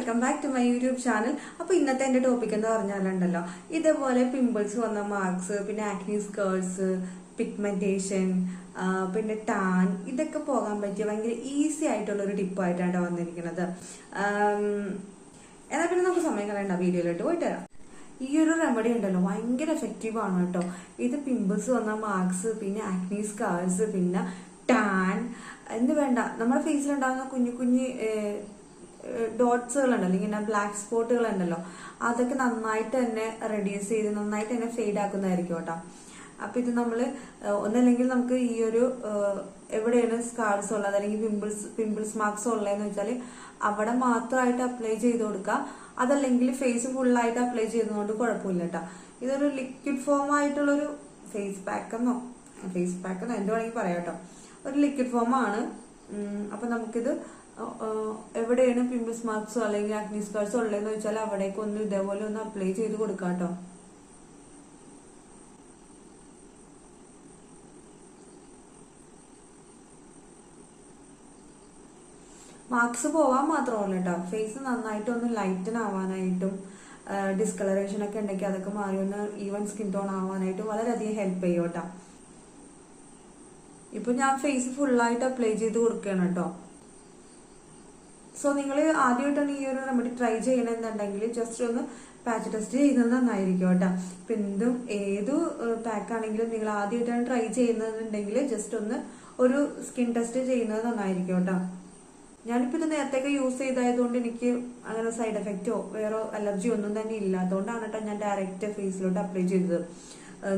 Welcome back to my YouTube channel. അപ്പൊ ഇന്നത്തെ എന്റെ ടോപ്പിക് എന്ന് പറഞ്ഞാലുണ്ടല്ലോ, ഇതേപോലെ പിമ്പിൾസ് വന്ന മാർക്സ്, പിന്നെ ആക്നി സ്കേർട്സ്, പിഗ്മെന്റേഷൻ, പിന്നെ ടാൻ, ഇതൊക്കെ പോകാൻ പറ്റിയ ഭയങ്കര ഈസി ആയിട്ടുള്ള ഒരു ടിപ്പായിട്ടാണ് വന്നിരിക്കുന്നത്. എന്നാൽ പിന്നെ നമുക്ക് സമയം കളയണ്ട, വീഡിയോയിലോട്ട് പോയിട്ട് വരാം. ഈ ഒരു റെമഡി ഉണ്ടല്ലോ ഭയങ്കര എഫക്റ്റീവ് ആണ് കേട്ടോ. ഇത് പിമ്പിൾസ് വന്ന മാർക്സ്, പിന്നെ ആക്നി സ്കാർസ്, പിന്നെ ടാൻ എന്ന് വേണ്ട, നമ്മുടെ ഫേസിലുണ്ടാകുന്ന കുഞ്ഞു കുഞ്ഞു ഡോട്ട്സുകൾ ഉണ്ടല്ലോ, ഇങ്ങനെ ബ്ലാക്ക് സ്പോട്ടുകൾ ഉണ്ടല്ലോ, അതൊക്കെ നന്നായിട്ട് തന്നെ റെഡ്യൂസ് ചെയ്ത് നന്നായിട്ട് തന്നെ ഫെയ്ഡ് ആക്കുന്നതായിരിക്കും കേട്ടോ. അപ്പൊ ഇത് നമ്മള് ഒന്നല്ലെങ്കിൽ നമുക്ക് ഈ ഒരു എവിടെയാണ് സ്കാർസ് ഉള്ളത് അല്ലെങ്കിൽ പിമ്പിൾസ് മാർക്സ് ഉള്ളതെന്ന് വെച്ചാൽ അവിടെ മാത്രമായിട്ട് അപ്ലൈ ചെയ്ത് കൊടുക്കുക. അതല്ലെങ്കിൽ ഫേസ് ഫുള്ളായിട്ട് അപ്ലൈ ചെയ്യുന്നതുകൊണ്ട് കുഴപ്പമില്ല കേട്ടോ. ഇതൊരു ലിക്വിഡ് ഫോം ആയിട്ടുള്ളൊരു ഫേസ് പാക്ക് എന്നോ എന്ത് വേണമെങ്കിൽ പറയാം കേട്ടോ. ഒരു ലിക്വിഡ് ഫോം ആണ്. അപ്പൊ നമുക്കിത് എവിടെയാണ് പിമ്പിൾസ് മാർക്സോ അല്ലെങ്കിൽ ആക്നി സ്കാർസോ ഉള്ളതെന്ന് വെച്ചാൽ അവിടേക്ക് ഒന്ന് ഇതേപോലെ ഒന്ന് അപ്ലൈ ചെയ്ത് കൊടുക്കാം കേട്ടോ. മാർക്സ് പോവാൻ മാത്രമല്ല കേട്ടോ, ഫേസ് നന്നായിട്ട് ഒന്ന് ലൈറ്റൻ ആവാനായിട്ടും ഡിസ്കളറേഷൻ ഒക്കെ ഉണ്ടെങ്കിൽ അതൊക്കെ മാറി ഒന്ന് ഈവൻ സ്കിൻ ടോൺ ആവാനായിട്ടും വളരെയധികം ഹെൽപ്പ് ചെയ്യും കേട്ടോ. ഇപ്പൊ ഞാൻ ഫേസ് ഫുള്ളായിട്ട് അപ്ലൈ ചെയ്ത് കൊടുക്കുകയാണ് കേട്ടോ. സോ നിങ്ങൾ ആദ്യമായിട്ടാണ് ഈ ഒരു റെമഡി ട്രൈ ചെയ്യണമെന്നുണ്ടെങ്കിൽ ജസ്റ്റ് ഒന്ന് പാച്ച് ടെസ്റ്റ് ചെയ്യുന്നത് നന്നായിരിക്കും കേട്ടോ. ഇപ്പൊ എന്തും ഏത് പാക്ക് ആണെങ്കിലും നിങ്ങൾ ആദ്യമായിട്ടാണ് ട്രൈ ചെയ്യുന്നതെന്നുണ്ടെങ്കിൽ ജസ്റ്റ് ഒന്ന് ഒരു സ്കിൻ ടെസ്റ്റ് ചെയ്യുന്നത് നന്നായിരിക്കും കേട്ടോ. ഞാനിപ്പോ ഇത് നേരത്തെയൊക്കെ യൂസ് ചെയ്തായതുകൊണ്ട് എനിക്ക് അങ്ങനെ സൈഡ് എഫക്റ്റോ വേറെ അലർജി ഒന്നും തന്നെ ഇല്ലാത്തതുകൊണ്ടാണ് കേട്ടോ ഞാൻ ഡയറക്റ്റ് ഫേസിലോട്ട് അപ്ലൈ ചെയ്തത്.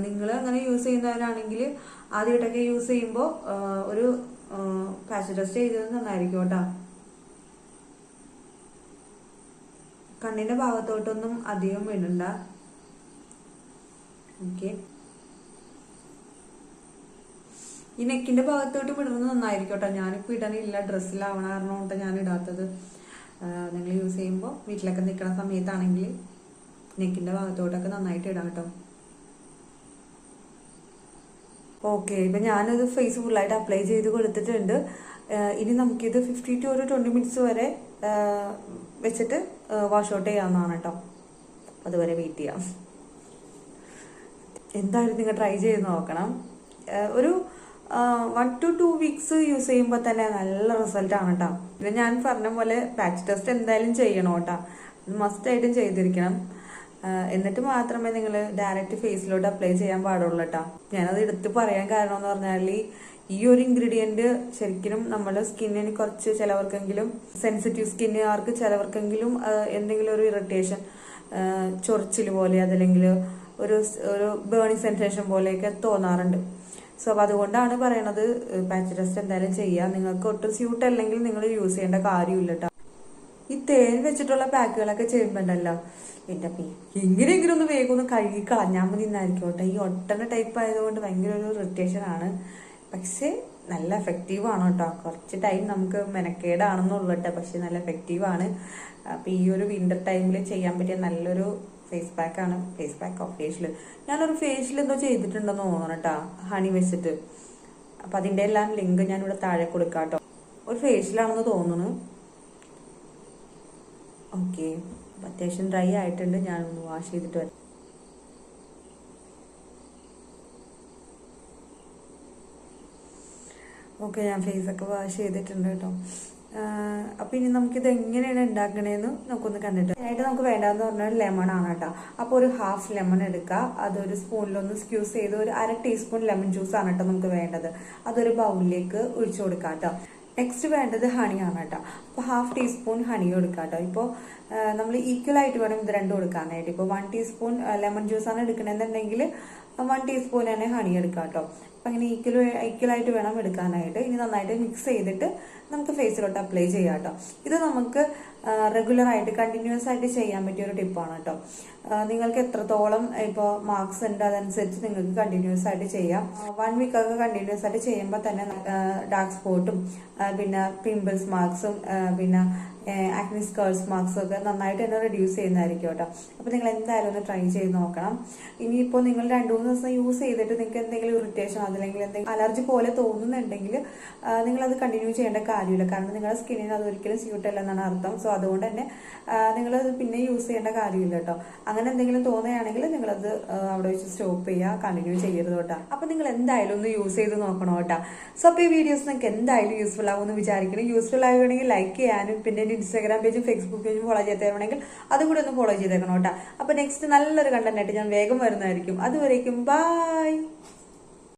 നിങ്ങൾ അങ്ങനെ യൂസ് ചെയ്യുന്നവരാണെങ്കിൽ ആദ്യമായിട്ടൊക്കെ യൂസ് ചെയ്യുമ്പോൾ ഒരു പാച്ച് ടെസ്റ്റ് ചെയ്തത് നന്നായിരിക്കും കേട്ടോ. കണ്ണിന്റെ ഭാഗത്തോട്ടൊന്നും അധികം ഇടണ്ട. ഓക്കെ, ഈ നെക്കിന്റെ ഭാഗത്തോട്ട് ഇടുന്നത് നന്നായിരിക്കും കേട്ടോ. ഞാനിപ്പോ ഇടാനില്ല, ഡ്രസ്സിലാവണ കാരണം കൊണ്ട് ഞാൻ ഇടാത്തത്. നിങ്ങൾ യൂസ് ചെയ്യുമ്പോൾ വീട്ടിലൊക്കെ നിൽക്കുന്ന സമയത്താണെങ്കിൽ നെക്കിന്റെ ഭാഗത്തോട്ടൊക്കെ നന്നായിട്ട് ഇടാം കേട്ടോ. ഓക്കെ, ഇപ്പൊ ഞാനത് ഫേസ് ഫുള്ളായിട്ട് അപ്ലൈ ചെയ്ത് കൊടുത്തിട്ടുണ്ട്. ഇനി നമുക്കിത് 50 to 20 മിനിറ്റ്സ് വരെ വെച്ചിട്ട് വാഷ് ഔട്ട് ചെയ്യാവുന്നതാണ് കേട്ടോ. അതുവരെ വെയിറ്റ് ചെയ്യാം. എന്തായാലും നിങ്ങൾ ട്രൈ ചെയ്ത് നോക്കണം. ഒരു 1 to 2 വീക്സ് യൂസ് ചെയ്യുമ്പോൾ തന്നെ നല്ല റിസൾട്ട് ആണ് കേട്ടോ. പിന്നെ ഞാൻ പറഞ്ഞ പോലെ പാച്ച് ടെസ്റ്റ് എന്തായാലും ചെയ്യണം കേട്ടോ. മസ്റ്റ് ആയിട്ടും ചെയ്തിരിക്കണം. എന്നിട്ട് മാത്രമേ നിങ്ങൾ ഡയറക്റ്റ് ഫേസിലോട്ട് അപ്ലൈ ചെയ്യാൻ പാടുള്ളൂ കേട്ടോ. ഞാനത് എടുത്ത് പറയാൻ കാരണം എന്ന് പറഞ്ഞാൽ ഈ ഒരു ഇൻഗ്രീഡിയന്റ് ശരിക്കും നമ്മുടെ സ്കിന്നിന് കുറച്ച് ചിലവർക്കെങ്കിലും സെൻസിറ്റീവ് സ്കിന്നുകാർക്ക് ചിലവർക്കെങ്കിലും എന്തെങ്കിലും ഒരു ഇറിറ്റേഷൻ, ചൊറിച്ചിൽ പോലെ അതല്ലെങ്കിൽ ഒരു ബേണിംഗ് സെൻസേഷൻ പോലെയൊക്കെ തോന്നാറുണ്ട്. സോ അപ്പൊ അതുകൊണ്ടാണ് പറയണത് പാച്ച് ടെസ്റ്റ് എന്തായാലും ചെയ്യാം. നിങ്ങൾക്ക് ഒട്ടും സ്യൂട്ട് അല്ലെങ്കിൽ നിങ്ങൾ യൂസ് ചെയ്യേണ്ട കാര്യമില്ല കേട്ടോ. ഈ തേൻ വെച്ചിട്ടുള്ള പാക്കുകളൊക്കെ ചെയ്യുമ്പോണ്ടല്ലോ എന്റെ എങ്ങനെയെങ്കിലും ഒന്ന് വേഗം ഒന്ന് കഴുകി കളഞ്ഞാൽ മതി എന്നായിരിക്കും കേട്ടോ. ഈ ഒട്ടന ടൈപ്പ് ആയതുകൊണ്ട് ഭയങ്കര ഒരു ഇറിറ്റേഷൻ ആണ്. പക്ഷെ നല്ല എഫക്റ്റീവ് ആണ് കേട്ടോ. കുറച്ച് ടൈം നമുക്ക് മെനക്കേടാണെന്നുള്ളൂ കേട്ടോ, പക്ഷെ നല്ല എഫക്റ്റീവ് ആണ്. അപ്പൊ ഈ ഒരു വിന്റർ ടൈമിൽ ചെയ്യാൻ പറ്റിയ നല്ലൊരു ഫേസ് പാക്ക് ആണ്. ഫേസ് പാക്കോ ഫേഷ്യല്, ഞാനൊരു ഫേഷ്യൽ എന്തോ ചെയ്തിട്ടുണ്ടെന്ന് തോന്നണം കേട്ടോ, ഹണി വെച്ചിട്ട്. അപ്പൊ അതിന്റെ എല്ലാം ലിങ്ക് ഞാൻ ഇവിടെ താഴെ കൊടുക്കാം കേട്ടോ. ഒരു ഫേഷ്യലാണെന്ന് തോന്നുന്നു. ഓക്കെ, അത്യാവശ്യം ഡ്രൈ ആയിട്ടുണ്ട്. ഞാനൊന്ന് വാഷ് ചെയ്തിട്ട് വരാം. ഓക്കെ, ഞാൻ ഫേസൊക്കെ വാഷ് ചെയ്തിട്ടുണ്ട് കേട്ടോ. അപ്പൊ ഇനി നമുക്കിത് എങ്ങനെയാണ് ഉണ്ടാക്കണേന്ന് നമുക്കൊന്ന് കണ്ടിട്ട്. അതിനായിട്ട് നമുക്ക് വേണ്ടതെന്ന് പറഞ്ഞാൽ ലെമൺ ആണ് കേട്ടോ. അപ്പൊ ഒരു ഹാഫ് ലെമൺ എടുക്കുക. അതൊരു സ്പൂണിലൊന്ന് സ്ക്യൂസ് ചെയ്ത് ഒരു 1/2 ടീസ്പൂൺ ലെമൺ ജ്യൂസ് ആണ് കേട്ടോ നമുക്ക് വേണ്ടത്. അതൊരു ബൗളിലേക്ക് ഒഴിച്ചു കൊടുക്കാം കേട്ടോ. നെക്സ്റ്റ് വേണ്ടത് ഹണിയാണ് കേട്ടോ. അപ്പൊ 1/2 ടീസ്പൂൺ ഹണി കൊടുക്കാം കേട്ടോ. ഇപ്പോൾ നമ്മൾ ഈക്വൽ ആയിട്ട് വേണം ഇത് രണ്ടും കൊടുക്കാനായിട്ട്. ഇപ്പോൾ 1 ടീസ്പൂൺ ലെമൺ ജ്യൂസ് ആണ് എടുക്കണമെന്നുണ്ടെങ്കിൽ 1 ടീസ്പൂൺ തന്നെ ഹണി എടുക്കാം കേട്ടോ. അപ്പൊ അങ്ങനെ ഈക്വൽ ആയിട്ട് വേണം എടുക്കാനായിട്ട്. ഇനി നന്നായിട്ട് മിക്സ് ചെയ്തിട്ട് നമുക്ക് ഫേസിലോട്ട് അപ്ലൈ ചെയ്യാം കേട്ടോ. ഇത് നമുക്ക് റെഗുലർ ആയിട്ട് കണ്ടിന്യൂസ് ആയിട്ട് ചെയ്യാൻ പറ്റിയ ഒരു ടിപ്പാണ് കേട്ടോ. നിങ്ങൾക്ക് എത്രത്തോളം ഇപ്പോൾ മാർക്സ് ഉണ്ട് അതനുസരിച്ച് നിങ്ങൾക്ക് കണ്ടിന്യൂസ് ആയിട്ട് ചെയ്യാം. 1 വീക്കൊക്കെ കണ്ടിന്യൂസ് ആയിട്ട് ചെയ്യുമ്പോൾ തന്നെ ഡാർക്ക് സ്പോട്ടും പിന്നെ പിമ്പിൾസ് മാർക്സും പിന്നെ ആക്നി സ്കേർസ് മാർക്സ് ഒക്കെ നന്നായിട്ട് തന്നെ റെഡ്യൂസ് ചെയ്യുന്നതായിരിക്കും കേട്ടോ. അപ്പോൾ നിങ്ങൾ എന്തായാലും ഒന്ന് ട്രൈ ചെയ്ത് നോക്കണം. ഇനിയിപ്പോൾ നിങ്ങൾ 2-3 ദിവസം യൂസ് ചെയ്തിട്ട് നിങ്ങൾക്ക് എന്തെങ്കിലും ഇറിറ്റേഷൻ അല്ലെങ്കിൽ എന്തെങ്കിലും അലർജി പോലെ തോന്നുന്നുണ്ടെങ്കിൽ നിങ്ങളത് കണ്ടിന്യൂ ചെയ്യേണ്ട കാര്യമില്ല. കാരണം നിങ്ങളുടെ സ്കിന്നിന് അത് ഒരിക്കലും സ്യൂട്ട് അല്ല എന്നാണ് അർത്ഥം. സോ അതുകൊണ്ട് തന്നെ നിങ്ങളത് പിന്നെ യൂസ് ചെയ്യേണ്ട കാര്യമില്ല കേട്ടോ. അങ്ങനെ എന്തെങ്കിലും തോന്നുകയാണെങ്കിൽ നിങ്ങളത് അവിടെ വെച്ച് സ്റ്റോപ്പ് ചെയ്യുക, കണ്ടിന്യൂ ചെയ്യരുത് കേട്ടോ. അപ്പോൾ നിങ്ങൾ എന്തായാലും ഒന്ന് യൂസ് ചെയ്ത് നോക്കണം കേട്ടോ. സോ അപ്പോൾ ഈ വീഡിയോസ് നിങ്ങൾക്ക് എന്തായാലും യൂസ്ഫുൾ ആകുമെന്ന് വിചാരിക്കണം. യൂസ്ഫുൾ ആവുകയാണെങ്കിൽ ലൈക്ക് ചെയ്യാനും പിന്നെ എൻ്റെ ഇൻസ്റ്റാഗ്രാം പേജും ഫേസ്ബുക്ക് പേജും ഫോളോ ചെയ്തേക്കണമെങ്കിൽ അതുകൂടി ഒന്ന് ഫോളോ ചെയ്തേക്കണം കേട്ടോ. അപ്പോൾ നെക്സ്റ്റ് നല്ലൊരു കണ്ടന്റ് ആയിട്ട് ഞാൻ വേഗം വരുന്നതായിരിക്കും. അതുവരേക്കും ബൈ.